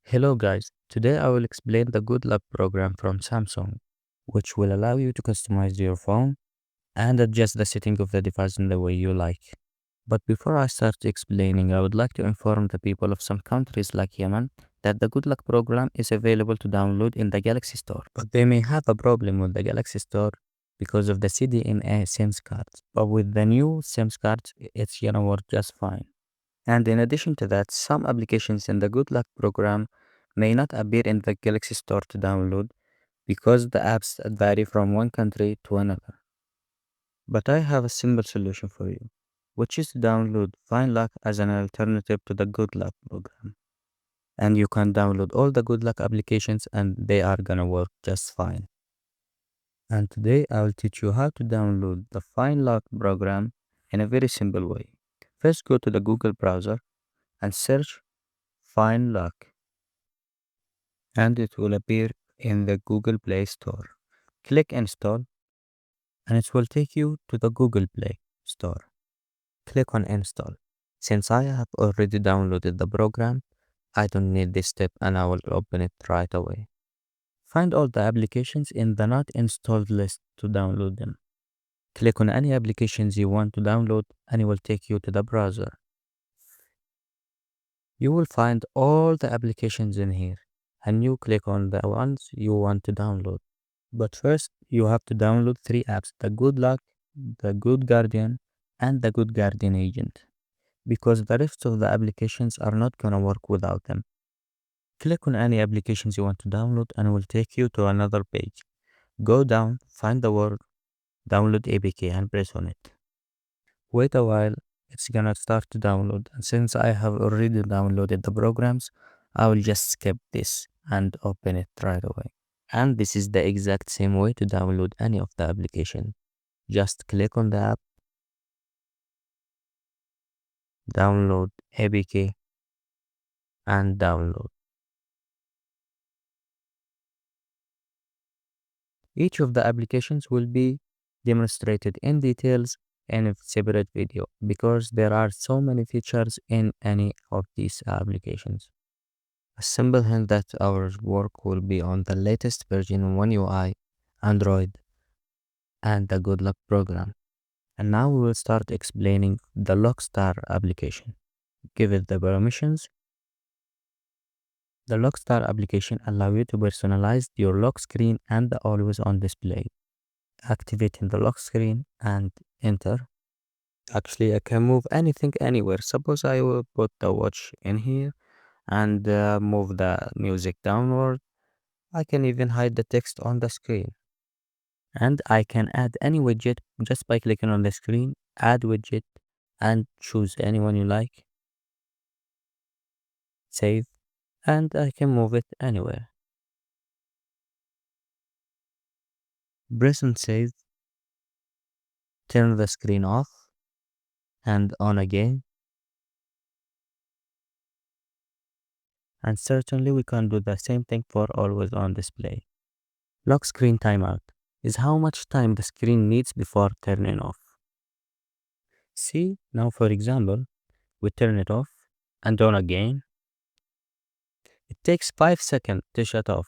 Hello guys, today I will explain the GoodLock program from Samsung, which will allow you to customize your phone and adjust the setting of the device in the way you like. But before I start explaining, I would like to inform the people of some countries like Yemen that the GoodLock program is available to download in the Galaxy Store. But they may have a problem with the Galaxy Store because of the CDMA SIMs cards. But with the new SIMs cards, it's gonna work just fine. And in addition to that, some applications in the Good Luck program may not appear in the Galaxy Store to download because the apps vary from one country to another. But I have a simple solution for you, which is to download FineLock as an alternative to the Good Luck program. And you can download all the Good Luck applications and they are gonna work just fine. And today I will teach you how to download the FineLock program in a very simple way. First, go to the Google browser and search FineLock, and it will appear in the Google Play Store. Click Install and it will take you to the Google Play Store. Click on Install. Since I have already downloaded the program, I don't need this step and I will open it right away. Find all the applications in the not installed list to download them. Click on any applications you want to download and it will take you to the browser. You will find all the applications in here and you click on the ones you want to download. But first, you have to download three apps: the Good Luck, the Good Guardian, and the Good Guardian Agent, because the rest of the applications are not gonna work without them. Click on any applications you want to download and it will take you to another page. Go down, find the word download APK and press on it. Wait a while, it's gonna start to download. And since I have already downloaded the programs, I will just skip this and open it right away. And this is the exact same way to download any of the application. Just click on the app, download APK, and download. Each of the applications will be demonstrated in details in a separate video because there are so many features in any of these applications. A simple hint that our work will be on the latest version 1 UI, Android, and the Good Luck program. And now we will start explaining the Lockstar application. Give it the permissions. The Lockstar application allows you to personalize your lock screen and the always on display. Activating the lock screen and enter. Actually, I can move anything anywhere. Suppose I will put the watch in here and move the music downward. I can even hide the text on the screen. And I can add any widget just by clicking on the screen, add widget, and choose anyone you like. Save, and I can move it anywhere. Press and save, turn the screen off and on again. And certainly we can do the same thing for always on display. Lock screen timeout is how much time the screen needs before turning off. See, now for example, we turn it off and on again. It takes 5 seconds to shut off.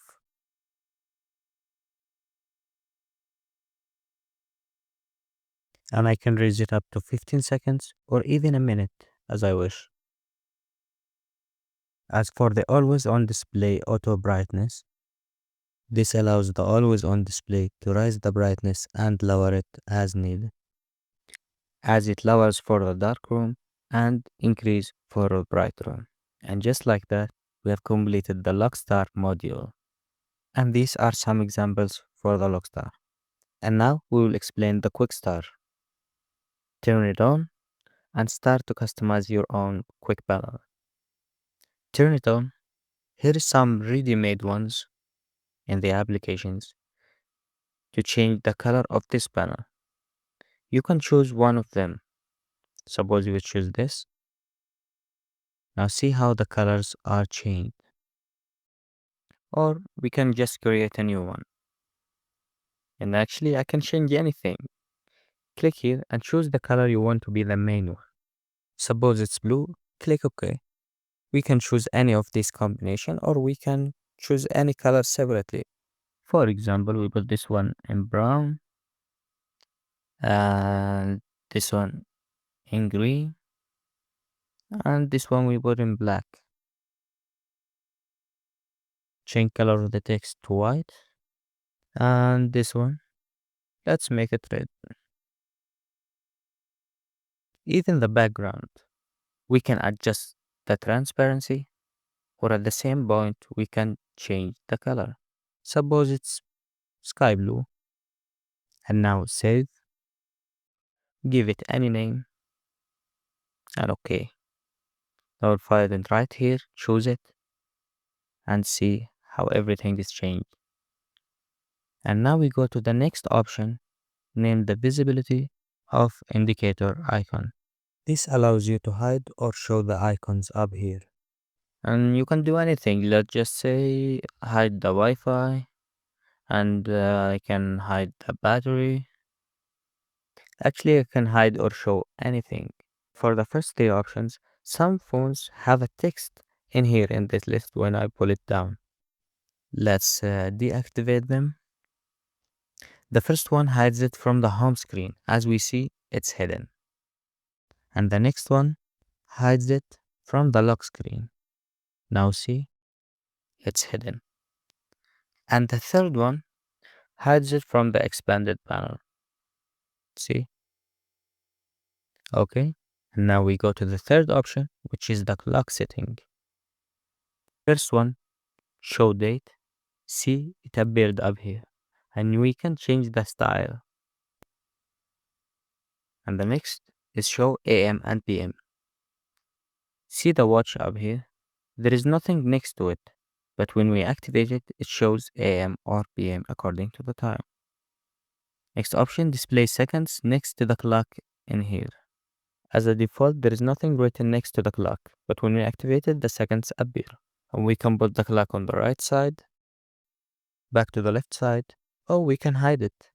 And I can raise it up to 15 seconds or even a minute as I wish. As for the always on display auto brightness, this allows the always on display to raise the brightness and lower it as needed, as it lowers for the dark room and increase for a bright room. And just like that, we have completed the Lockstar module. And these are some examples for the Lockstar. And now we will explain the Quickstar. Turn it on and start to customize your own quick panel. Turn it on. Here is some ready-made ones in the applications to change the color of this panel. You can choose one of them. Suppose you choose this. Now see how the colors are changed. Or we can just create a new one. And actually I can change anything. Click here and choose the color you want to be the main one. Suppose it's blue, click OK. We can choose any of these combination or we can choose any color separately. For example, we put this one in brown and this one in green and this one we put in black. Change color of the text to white and this one, let's make it red. Even the background, we can adjust the transparency or at the same point we can change the color. Suppose it's sky blue and now save, give it any name and okay. Now find it right here, choose it and see how everything is changed. And now we go to the next option named the visibility of indicator icon. This allows you to hide or show the icons up here. And you can do anything. Let's just say hide the Wi-Fi and I can hide the battery. Actually, I can hide or show anything. For the first three options, some phones have a text in here in this list when I pull it down. Let's deactivate them. The first one hides it from the home screen. As we see, it's hidden. And the next one hides it from the lock screen. Now see, it's hidden. And the third one hides it from the expanded panel. See? Okay. And now we go to the third option, which is the clock setting. First one, show date. See, it appeared up here. And we can change the style. And the next is show AM and PM. See the watch up here? There is nothing next to it, but when we activate it, it shows AM or PM according to the time. Next option, display seconds next to the clock in here. As a default, there is nothing written next to the clock, but when we activate it, the seconds appear. And we can put the clock on the right side, back to the left side, or we can hide it.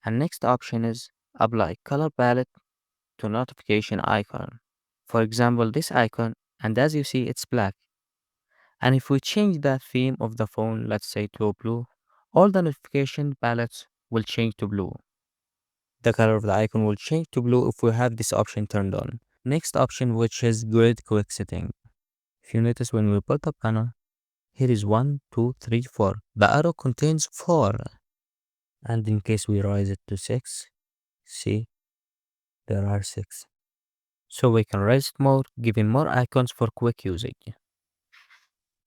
And next option is apply color palette to notification icon. For example, this icon, and as you see, it's black. And if we change the theme of the phone, let's say to blue, all the notification palettes will change to blue. The color of the icon will change to blue if we have this option turned on. Next option, which is grid quick setting. If you notice when we put the panel, here is 1, 2, 3, 4. The arrow contains 4. And in case we raise it to 6, see, there are 6. So we can raise it more, giving more icons for quick usage.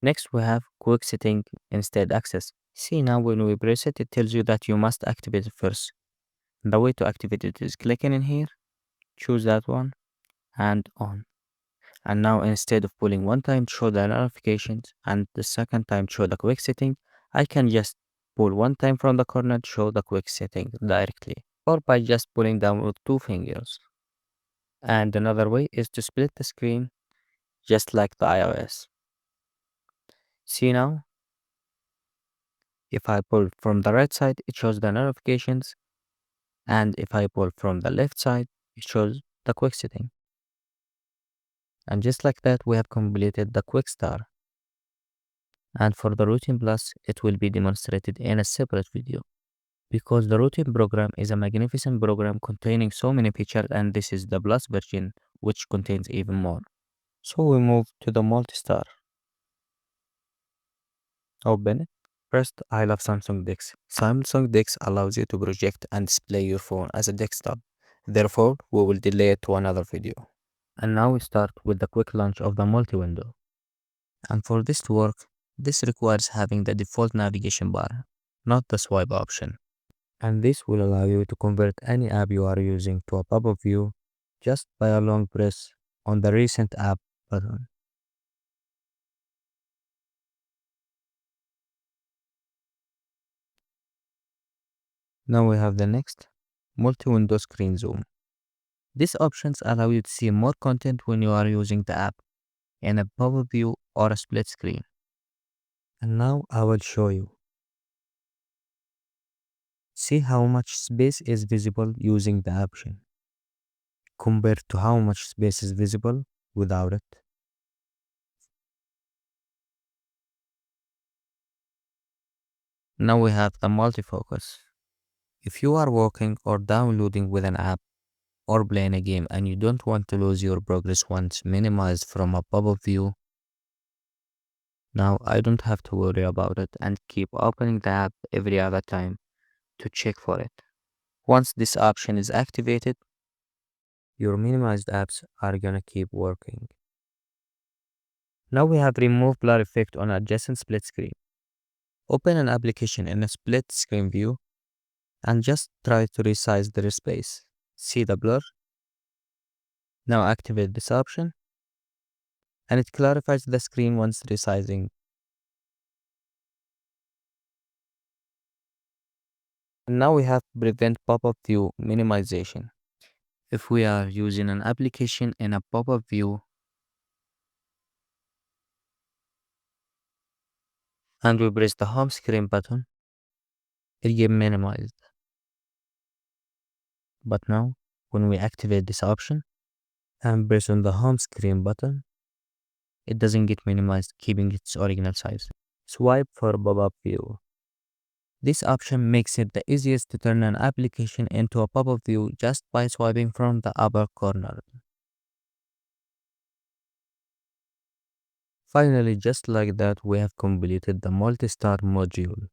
Next we have quick setting instead access. See now when we press it, it tells you that you must activate it first. The way to activate it is clicking in here, choose that one, and on. And now instead of pulling one time to show the notifications and the second time to show the quick setting, I can just pull one time from the corner to show the quick setting directly, or by just pulling down with 2 fingers. And another way is to split the screen just like the iOS. See now, if I pull from the right side, it shows the notifications, and if I pull from the left side, it shows the quick setting. And just like that, we have completed the quick start. And for the routine plus, it will be demonstrated in a separate video. Because the routine program is a magnificent program containing so many features, and this is the plus version, which contains even more. So we move to the multi-star. Open it. First, I love Samsung Dex. Samsung Dex allows you to project and display your phone as a desktop. Therefore, we will delay it to another video. And now we start with the quick launch of the multi-window. And for this to work, this requires having the default navigation bar, not the swipe option. And this will allow you to convert any app you are using to a pop-up view just by a long press on the recent app button. Now we have the next, multi-window screen zoom. These options allow you to see more content when you are using the app in a pop-up view or a split screen. And now I will show you. See how much space is visible using the option compared to how much space is visible without it. Now we have the multifocus. If you are working or downloading with an app or playing a game and you don't want to lose your progress once minimized from a pop-up view, now I don't have to worry about it and keep opening the app every other time to check for it. Once this option is activated, your minimized apps are gonna keep working. Now we have remove blur effect on adjacent split screen. Open an application in a split screen view and just try to resize the space. See the blur? Now activate this option and it clarifies the screen once resizing. And now we have prevent pop-up view minimization. If we are using an application in a pop-up view and we press the home screen button, it gets minimized. But now, when we activate this option and press on the home screen button, it doesn't get minimized, keeping its original size. Swipe for pop-up view. This option makes it the easiest to turn an application into a pop-up view just by swiping from the upper corner. Finally, just like that, we have completed the multi-star module.